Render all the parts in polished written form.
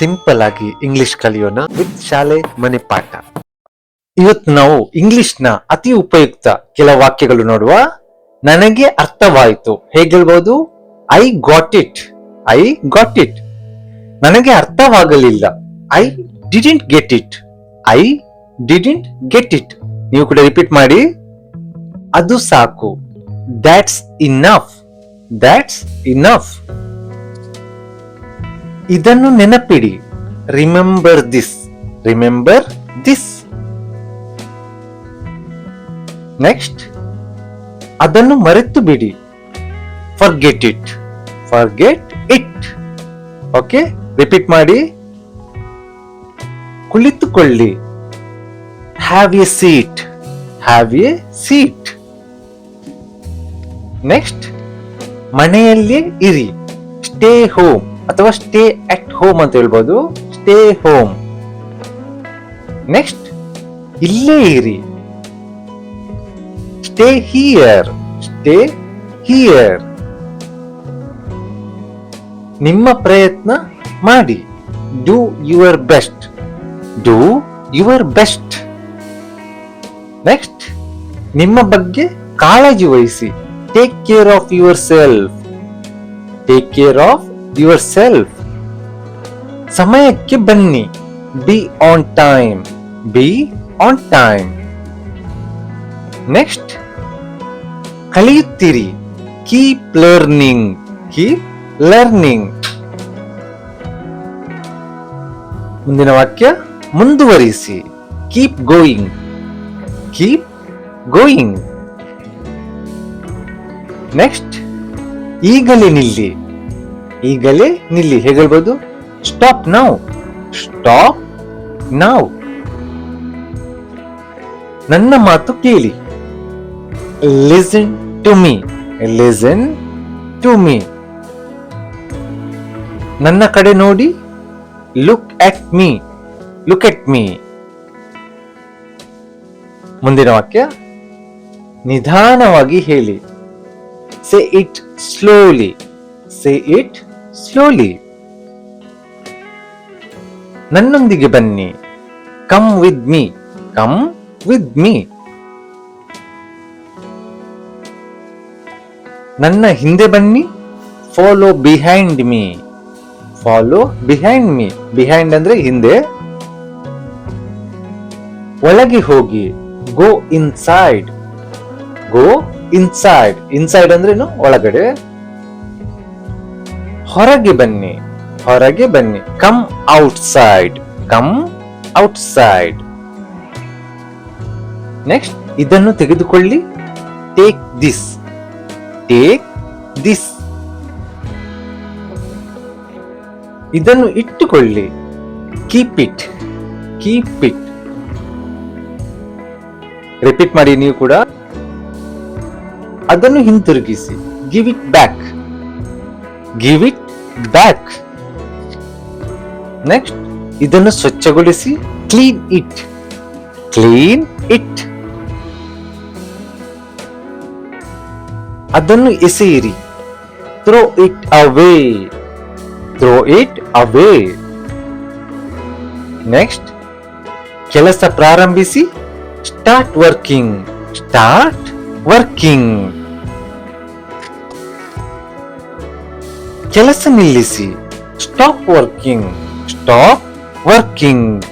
Simple ಆಗಿ English ಕಲಿಯೋಣ with ಶಾಲೆ ಮನೆ ಪಾಠ. ಇವತ್ತು ನಾವು ಇಂಗ್ಲಿಷ್ ನ ಅತಿ ಉಪಯುಕ್ತ ಕೆಲ ವಾಕ್ಯಗಳು ನೋಡುವ. ನನಗೆ ಅರ್ಥವಾಯಿತು ಹೇಗೆ ಹೇಳ್ಬಹುದು? I got it. I got it. ನನಗೆ ಅರ್ಥವಾಗಲಿಲ್ಲ. I didn't get it. I didn't get it. ನೀವು ಕೂಡ ರಿಪೀಟ್ ಮಾಡಿ. ಅದು ಸಾಕು. That's enough. That's enough. ಇದನ್ನು ನೆನಪಿಡಿ. Remember this. Remember this. Next, ಅದನ್ನು ಮರೆತು ಬಿಡಿ. Forget it. Forget it. Okay, repeat ಮಾಡಿ. ಕುಳಿತುಕೊಳ್ಳಿ. Have a seat. Have a seat. Next, ಮನೆಯಲ್ಲೇ ಇರಿ. ಸ್ಟೇ ಹೋಮ್ ಅಥವಾ ಸ್ಟೇ ಅಟ್ ಹೋಮ್ ಅಂತ ಹೇಳ್ಬೋದು. Stay home. ನೆಕ್ಸ್ಟ್, ಇಲ್ಲೇ ಇರಿ. Stay here. Stay here. ನಿಮ್ಮ ಪ್ರಯತ್ನ ಮಾಡಿ. Do your best. Do your best. Next, ನಿಮ್ಮ ಬಗ್ಗೆ ಕಾಳಜಿ ವಹಿಸಿ. Take care of yourself. Take care of yourself. ಸಮಯಕ್ಕೆ ಬನ್ನಿ. Be on time. Be on time. Next, ಕಲಿಯುತ್ತೀರಿ. Keep learning. Keep learning. ಮುಂದಿನ ವಾಕ್ಯ, ಮುಂದುವರಿಸಿ. Keep going. Keep going. Next, ಈಗಲೇ ನಿಲ್ಲಿ. ಈಗಲೇ ನಿಲ್ಲಿ ಹೇಗೆ ಹೇಳ್ಬೋದು? Stop now. Stop now. ನನ್ನ ಮಾತು ಕೇಳಿ. Listen to me. Listen to me. ನನ್ನ ಕಡೆ ನೋಡಿ. Look at me. Look at me. ಮುಂದಿನ ವಾಕ್ಯ, ನಿಧಾನವಾಗಿ ಹೇಳಿ. Say it slowly. Say it slowly. ನನ್ನೊಂದಿಗೆ ಬನ್ನಿ. Come with me. Come with me. ನನ್ನ ಹಿಂದೆ ಬನ್ನಿ. Follow behind me. Follow behind me. Behind ಅಂದ್ರೆ ಹಿಂದೆ. ಒಳಗೆ ಹೋಗಿ. Go inside. Go inside. Inside ಅಂದ್ರೆ ಏನು? ಒಳಗಡೆ. ಹೊರಗೆ ಬನ್ನಿ. ಹೊರಗೆ ಬನ್ನಿ. Come outside. Come outside. Next, ಇದನ್ನು ತೆಗೆದುಕೊಳ್ಳಿ. Take this. Take this. ಇದನ್ನು ಇಟ್ಟುಕೊಳ್ಳಿ. Keep it. Keep it. Repeat ಮಾಡಿ ನೀವು ಕೂಡ. ಅದನ್ನು ಹಿಂತಿರುಗಿಸಿ. Give it back. Give it back. Next, ಇದನ್ನು ಸ್ವಚ್ಛಗೊಳಿಸಿ. Clean it. Clean it. ಅದನ್ನು ಎಸೆಯಿರಿ. Throw it away. Throw it away. Next, ಕೆಲಸ ಪ್ರಾರಂಭಿಸಿ. Start working. Start working. ಕೆಲಸ ನಿಲ್ಲಿಸಿ. Stop working. Stop working.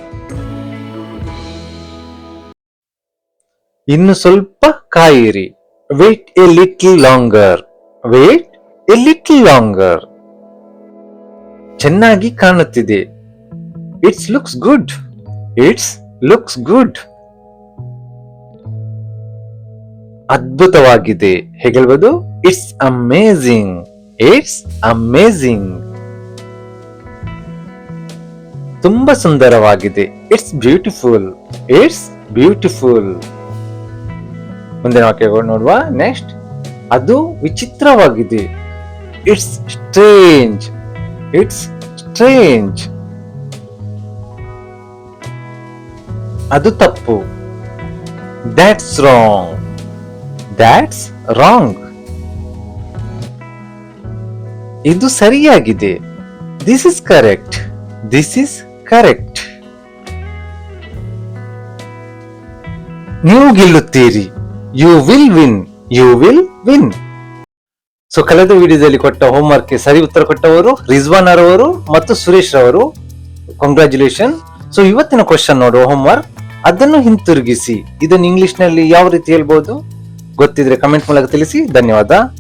ಇನ್ನು ಸ್ವಲ್ಪ ಕಾಯಿರಿ. Wait a little longer. Wait a little longer. ಚೆನ್ನಾಗಿ ಕಾಣುತ್ತಿದೆ. It's looks good. It's looks good. ಅದ್ಭುತವಾಗಿದೆ ಹೇಗೆ ಹೇಳ್ಬೋದು? It's amazing. It's amazing. ತುಂಬಾ ಸುಂದರವಾಗಿದೆ. It's beautiful. It's beautiful. ಮುಂದಿನ ವಾಕ್ಯಗಳು ನೋಡುವ. ನೆಕ್ಸ್ಟ್, ಅದು ವಿಚಿತ್ರವಾಗಿದೆ. It's strange. It's strange. ಅದು ತಪ್ಪು. That's wrong. That's wrong. ಇದು ಸರಿಯಾಗಿದೆ. This is correct. This is correct. ನೀವು ಗೆಲ್ಲುತ್ತೀರಿ. You will win. You will win. So ಕಳೆದ ವಿಡಿಯೋದಲ್ಲಿ ಕೊಟ್ಟ ಹೋಮ್ವರ್ಕ್ ಗೆ ಸರಿ ಉತ್ತರ ಕೊಟ್ಟವರು ರಿಜ್ವಾನ್ ಅವರು ಮತ್ತು ಸುರೇಶ್ ರವರು. ಕಂಗ್ರಾಚುಲೇಷನ್. ಸೊ ಇವತ್ತಿನ ಕ್ವಶನ್ ನೋಡುವ ಹೋಮ್ವರ್ಕ್. ಅದನ್ನು ಹಿಂತಿರುಗಿಸಿ. ಇದನ್ನು ಇಂಗ್ಲಿಷ್ ನಲ್ಲಿ ಯಾವ ರೀತಿ ಹೇಳ್ಬಹುದು? ಗೊತ್ತಿದ್ರೆ ಕಮೆಂಟ್ ಮೂಲಕ ತಿಳಿಸಿ. ಧನ್ಯವಾದ.